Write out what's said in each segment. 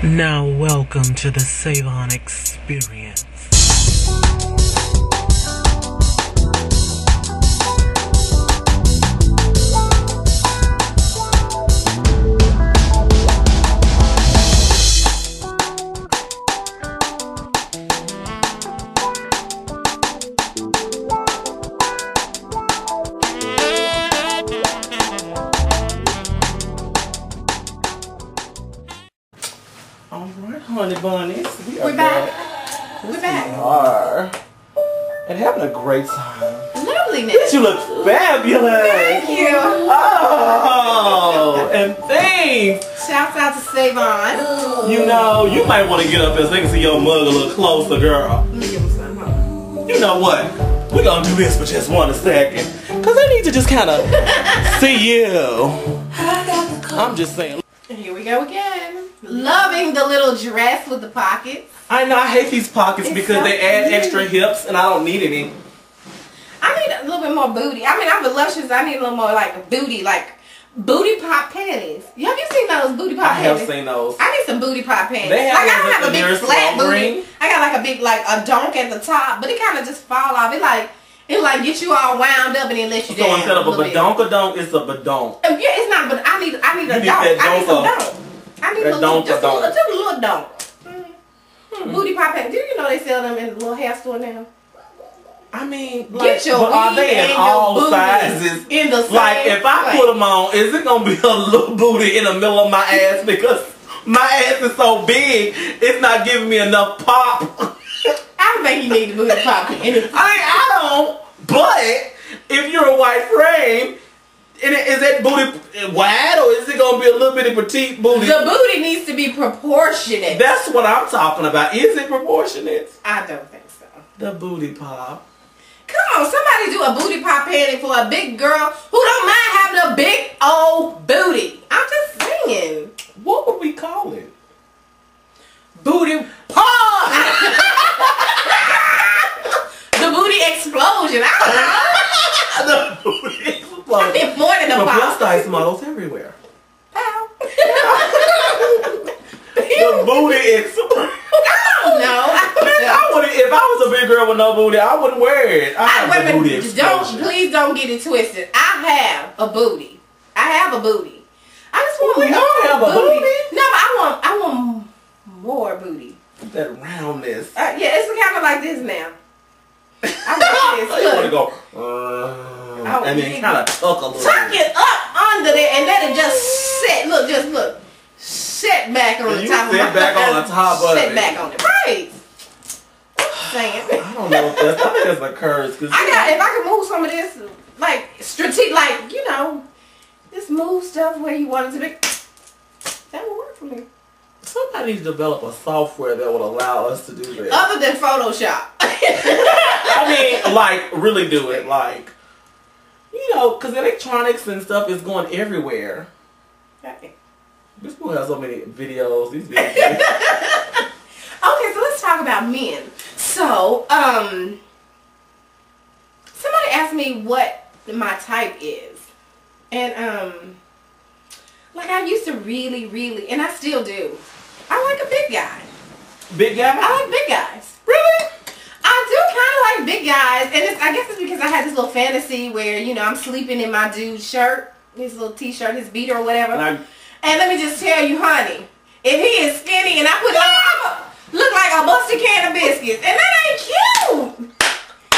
Now welcome to the Savon Experience. Alright, honey bunnies. We're back. We're back. We are. And having a great time. Loveliness. You look fabulous. Thank you. Oh, and thanks. Shouts out to Savon. You know, you might want to get up so they can see your mug a little closer, girl. Let me give him some. Hold on. You know what? We're going to do this for just 1 second. Because I need to just kind of see you. I'm just saying. Here we go again. Loving the little dress with the pockets. I know, I hate these pockets because so they add cute. extra hips and I don't need any. I need a little bit more booty. I mean, I'm voluptuous. I need a little more like booty pop panties. Have you seen those booty pop I panties? have seen those. I need some booty pop panties. They have like I those don't at have a the big nearest flat booty. Walgreens. I got like a big a donk at the top, but it kind of just fall off. It get you all wound up and then let you down. So instead of a badonkadonk, it's a badonk. Yeah, it's not, but I need a donk. I need some donk. I need just a little donk. Booty pop panties. Do you know they sell them in the little hair store now? I mean, Get your but are weave they in and all your booty sizes? in the same Like, if I place. put them on, is it going to be a little booty in the middle of my ass? Because my ass is so big, it's not giving me enough pop. I don't think you need the booty pop panties. I don't. But, if you're a white frame, is that booty wide or is it going to be a little bitty petite booty? The booty needs to be proportionate. That's what I'm talking about. Is it proportionate? I don't think so. The booty pop. Come on, somebody do a booty pop panty for a big girl who don't mind having a big old booty. I'm just saying. What would we call it? Booty pop! The booty explosion. I The booty explosion. don't know. It's more than a Plus pop. size models everywhere. Ow. The booty explosion. No. If I was a big girl with no booty, I wouldn't wear it. I have the booty explosion. Please don't get it twisted. I have a booty. I have a booty. I just want We all have a booty. No, but I want more booty. That roundness. Yeah, it's kind of like this now. I want You this. want to Look. go, and then kind of tuck a little Tuck bit. it up under there and let it just sit. Look, just look. Sit back on the You top of sit my back on the top of Sit it. back on it. Right. Saying. I don't know if that's, I think that's a curse. Cause if I could move some of this, like, strategic, like, you know, this move stuff where you want it to be, that would work for me. somebody needs to develop a software that would allow us to do that. Other than Photoshop. I mean, like, really do it. Like, you know, because electronics and stuff is going everywhere. Okay. This school has so many videos. These videos. Okay, so let's talk about men. So, somebody asked me what my type is. And, like I used to really, and I still do. I like a big guy. Big guy? I like big guys. Really? I do kind of like big guys. And I guess it's because I had this little fantasy where, you know, I'm sleeping in my dude's shirt. His little t-shirt, his beater or whatever. And let me just tell you, honey, if he is skinny and I put look like a busted can of biscuits, and that ain't cute.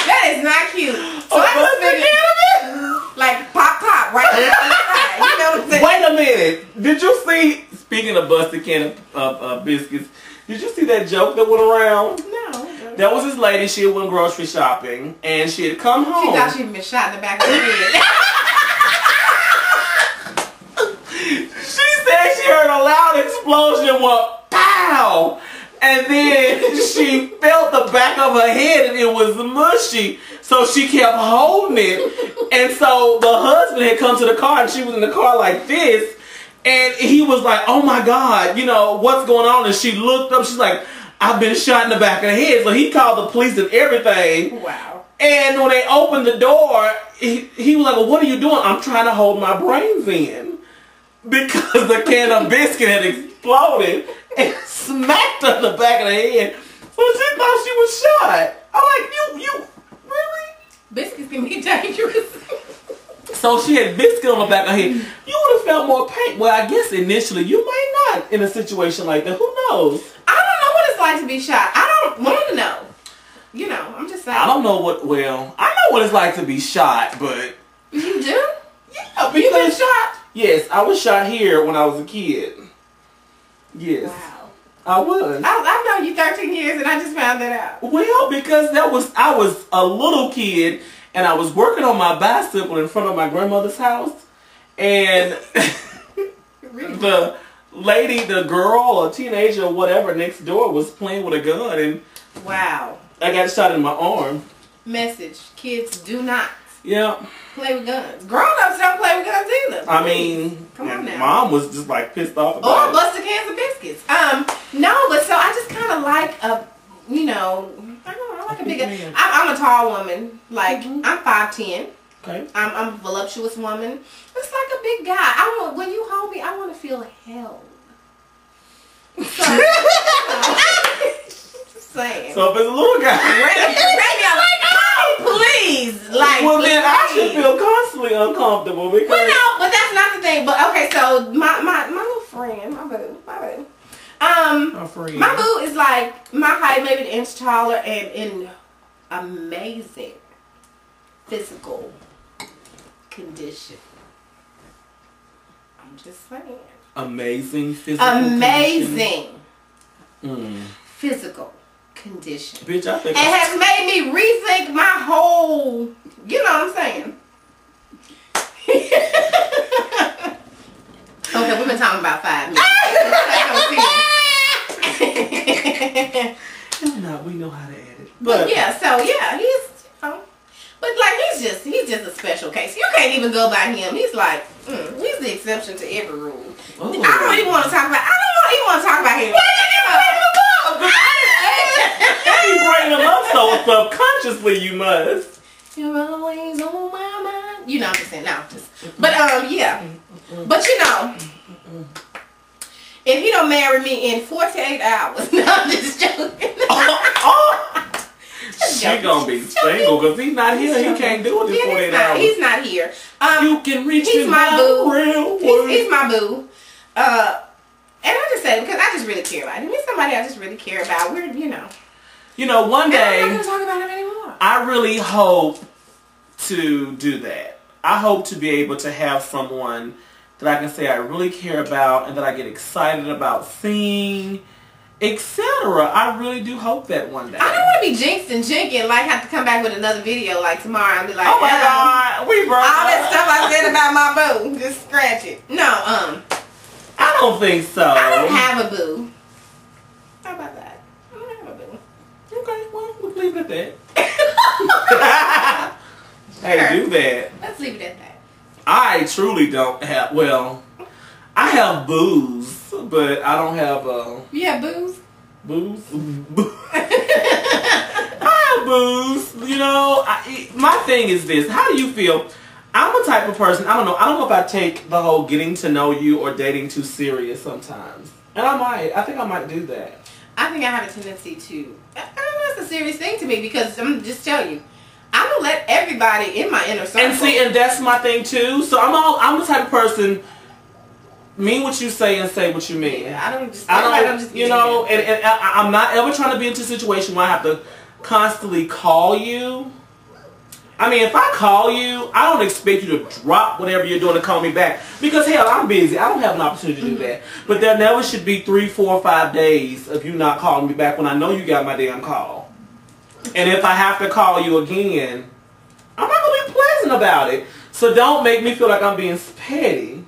That is not cute. So I just figured, like pop right there on the side. You know what I'm saying? Wait a minute. Did you see, speaking of busted can of biscuits, did you see that joke that went around? No. There was this lady, she had went grocery shopping, and she had come home. She thought she'd been shot in the back of the head. She said she heard a loud explosion, what, pow! And then she felt the back of her head and it was mushy. So she kept holding it. And so the husband had come to the car and she was in the car like this. And he was like, oh my God, you know, what's going on? And she looked up, she's like, I've been shot in the back of the head. So he called the police and everything. Wow. And when they opened the door, he was like, well, what are you doing? I'm trying to hold my brains in. because the can of biscuit had exploded and smacked her in the back of the head. So she thought she was shot. I'm like, you really? Biscuits can be dangerous. So she had biscuit on the back of her head. You would have felt more pain. Well, I guess initially you might not in a situation like that. Who knows? I don't know what it's like to be shot. I don't want to know. You know, I'm just saying. I don't know what. Well, I know what it's like to be shot, but you do? Yeah, because you been shot? Yes, I was shot here when I was a kid. Yes. Wow. I was. I've known you 13 years and I just found that out. Well, because I was a little kid and I was working on my bicycle in front of my grandmother's house, and the lady, the girl or teenager or whatever next door was playing with a gun, and wow, I got shot in my arm. Message: kids, do not Yeah. play with guns. Grown-ups don't play with guns either. I mean, come on now. Mom was just like pissed off about it. Busted cans of biscuits. No, but so I just kind of like a, you know, I don't know, I like a bigger. I'm a tall woman. Like I'm 5'10". Okay. I'm a voluptuous woman. It's like a big guy. When you hold me, I want to feel held. So, just saying. So if it's a little guy, I'm like, oh, please, like. Well, then I should feel constantly uncomfortable because. Well, no, but that's not the thing. But okay, so my little friend, my boo. My boo is like my height, maybe an inch taller, and in amazing physical condition. I'm just saying. Amazing physical condition. Physical condition. Bitch, I think it has made me rethink my whole, you know what I'm saying? Okay, we've been talking about 5 minutes. No, we know how to edit. But yeah, so yeah, he's, but like he's just a special case. You can't even go by him. He's like, he's the exception to every rule. Ooh. I don't even want to talk about. I don't even want to talk about him. Why did you bring him up? You bring him up so subconsciously. You must. You're always on my mind. You know, I'm just saying. No, just. But yeah. But you know, if he don't marry me in 48 hours, no, I'm just joking. She gonna be single because he's not here. He can't do it in 48 hours. He's not here. You can reach he's him my boo. He's my boo. And I just say it because I just really care about him. He's somebody I just really care about. We're, you know, one day I'm not gonna talk about him anymore. I really hope to do that. I hope to be able to have someone that I can say I really care about and that I get excited about seeing, etc. I really do hope that one day. I don't want to be jinxed and jinking, like have to come back with another video like tomorrow and be like, oh my God, we broke all that stuff I said about my boo, just scratch it. No, I don't think so. I don't have a boo. How about that? I don't have a boo. Okay, well, we'll leave it at that. Hey, sure. Do that. Let's leave it at that. I truly don't have, well, I have boos, but I don't have You have boos? Boos? I have boos. You know, my thing is this. How do you feel? I'm a type of person, I don't know if I take the whole getting to know you or dating too serious sometimes. And I think I might do that. I think I have a tendency to, I don't know, it's a serious thing to me because I'm just telling you, I'm gonna let everybody in my inner circle. And see, and that's my thing too. So I'm the type of person, mean what you say and say what you mean. Yeah, I don't you know, and I'm not ever trying to be into a situation where I have to constantly call you. I mean, if I call you, I don't expect you to drop whatever you're doing to call me back. Because hell, I'm busy. I don't have an opportunity to do that. But there never should be 3, 4, 5 days of you not calling me back when I know you got my damn call. And if I have to call you again, I'm not going to be pleasant about it. So don't make me feel like I'm being petty.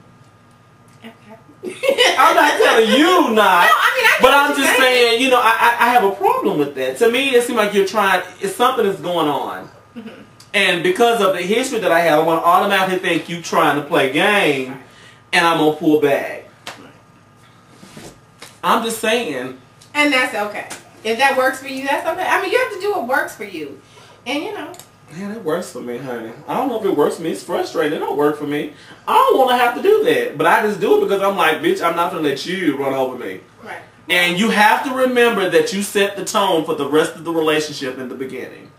Okay. I'm not telling you not. No, I mean, but I'm just saying, you know, I have a problem with that. To me, it seems like you're trying, it's something that's going on. And because of the history that I have, I'm going to automatically think you trying to play game, and I'm going to pull back. I'm just saying. And that's okay. If that works for you, that's okay. I mean, you have to do what works for you. And, you know. Man, it works for me, honey. I don't know if it works for me. It's frustrating. It don't work for me. I don't want to have to do that. But I just do it because I'm like, bitch, I'm not going to let you run over me. Right. And you have to remember that you set the tone for the rest of the relationship in the beginning.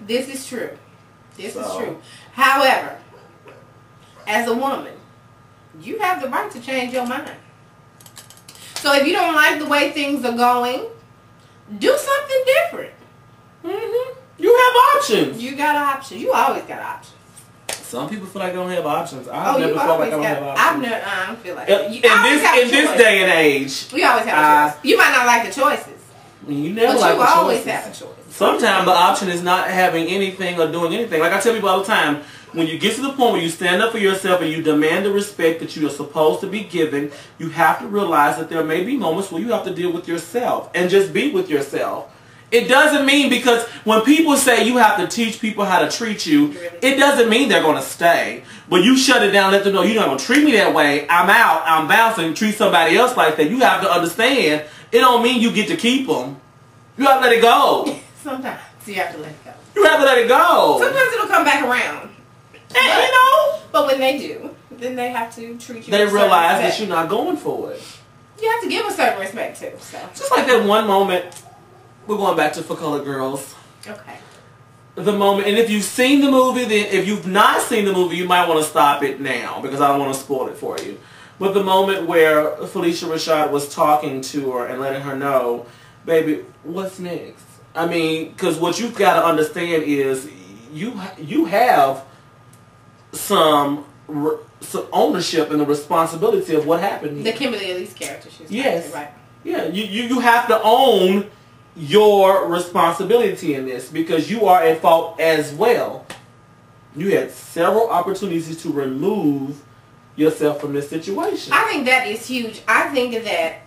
This is true. This is true. However, as a woman, you have the right to change your mind. So if you don't like the way things are going, do something different. Mm-hmm. You have options. You got options. You always got options. Some people feel like they don't have options. I've never felt like I don't have options. I don't feel like in this day and age, we always have a choice. You might not like the choices. You never but like you the choices. always have a choice. Sometimes the option is not having anything or doing anything. Like I tell people all the time, when you get to the point where you stand up for yourself and you demand the respect that you are supposed to be given, you have to realize that there may be moments where you have to deal with yourself and just be with yourself. It doesn't mean, because when people say you have to teach people how to treat you, it doesn't mean they're going to stay. But you shut it down, let them know you're not going to treat me that way. I'm out, I'm bouncing, treat somebody else like that. You have to understand, it don't mean you get to keep them. You have to let it go. Sometimes you have to let it go. You have to let it go. Sometimes it'll come back around. And you know. But when they do, then they have to treat you. They realize that you're not going for it. You have to give a certain respect too. So. Just like that one moment. We're going back to For Colored Girls. Okay. The moment, and if you've seen the movie, then if you've not seen the movie, you might want to stop it now because I don't want to spoil it for you. But the moment where Felicia Rashad was talking to her and letting her know, baby, what's next? I mean, because what you've got to understand is you have some ownership and the responsibility of what happened here. The Kimberly Elise character. She's yes. Right. Yeah, you have to own your responsibility in this because you are at fault as well. You had several opportunities to remove yourself from this situation. I think that is huge. I think that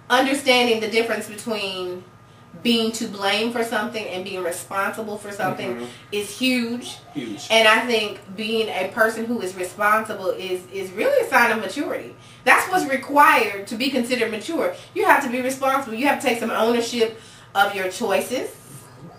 understanding the difference between being to blame for something and being responsible for something is huge. Huge. And I think being a person who is responsible is really a sign of maturity. That's what's required to be considered mature. You have to be responsible. You have to take some ownership of your choices,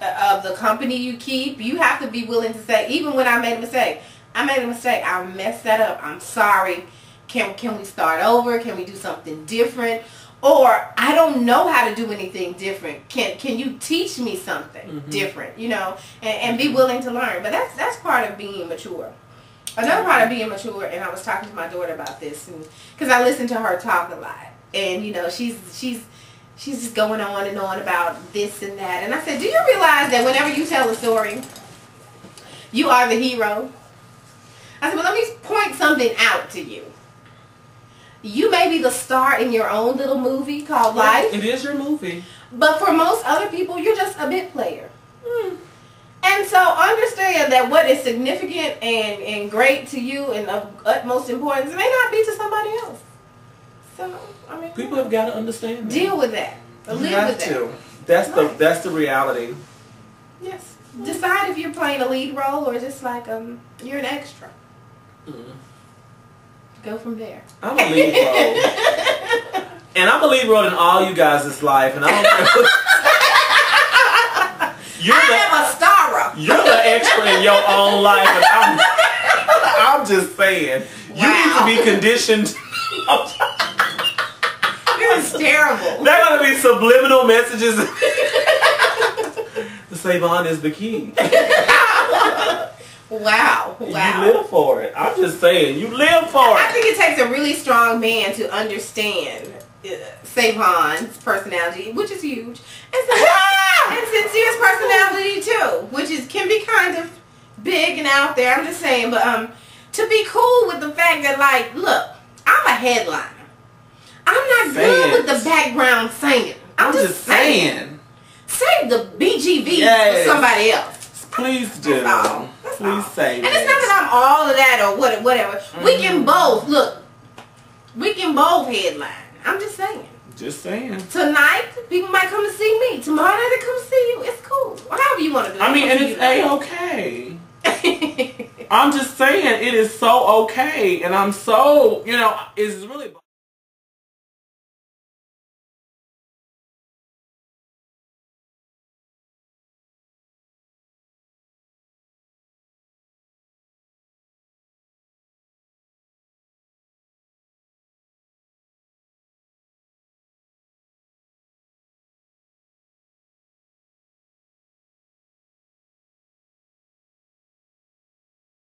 of the company you keep. You have to be willing to say, even when I made a mistake, I messed that up. I'm sorry. Can we start over? Can we do something different? Or I don't know how to do anything different. Can you teach me something different? You know, and be willing to learn. But that's part of being mature. Another part of being mature, and I was talking to my daughter about this, because I listen to her talk a lot, and you know, she's just going on and on about this and that, and I said, do you realize that whenever you tell a story, you are the hero? I said, well, let me point something out to you. You may be the star in your own little movie called life. It is your movie. But for most other people, you're just a bit player. And so understand that what is significant and great to you and of utmost importance may not be to somebody else. So, I mean, people have got to understand that. Deal with that. Live with that. That's the reality. Yes. Decide if you're playing a lead role or just like you're an extra. Go from there. I'm a lead role. And I'm a lead role in all you guys' life, and I don't care. I'm a star. You're the expert in your own life, and I'm just saying, you need to be conditioned. This is terrible. There are going to be subliminal messages. The Savon is the key. Wow. You live for it. I'm just saying, you live for it. I think it takes a really strong man to understand Savon's personality, which is huge, and Sincere's personality too, which can be kind of big and out there. I'm just saying, but to be cool with the fact that, like, look, I'm a headliner. I'm not good with the background singing. I'm just saying. Save the BGV for somebody else. Please do. Please save it. And it's not that I'm all of that or whatever. We can both, look, we can both headline. I'm just saying. Just saying. Tonight, people might come to see me. Tomorrow night, they come to see you. It's cool. Or however you want to do it. I mean, and it's A-okay. I'm just saying, it is so okay. And I'm so, you know, it's really...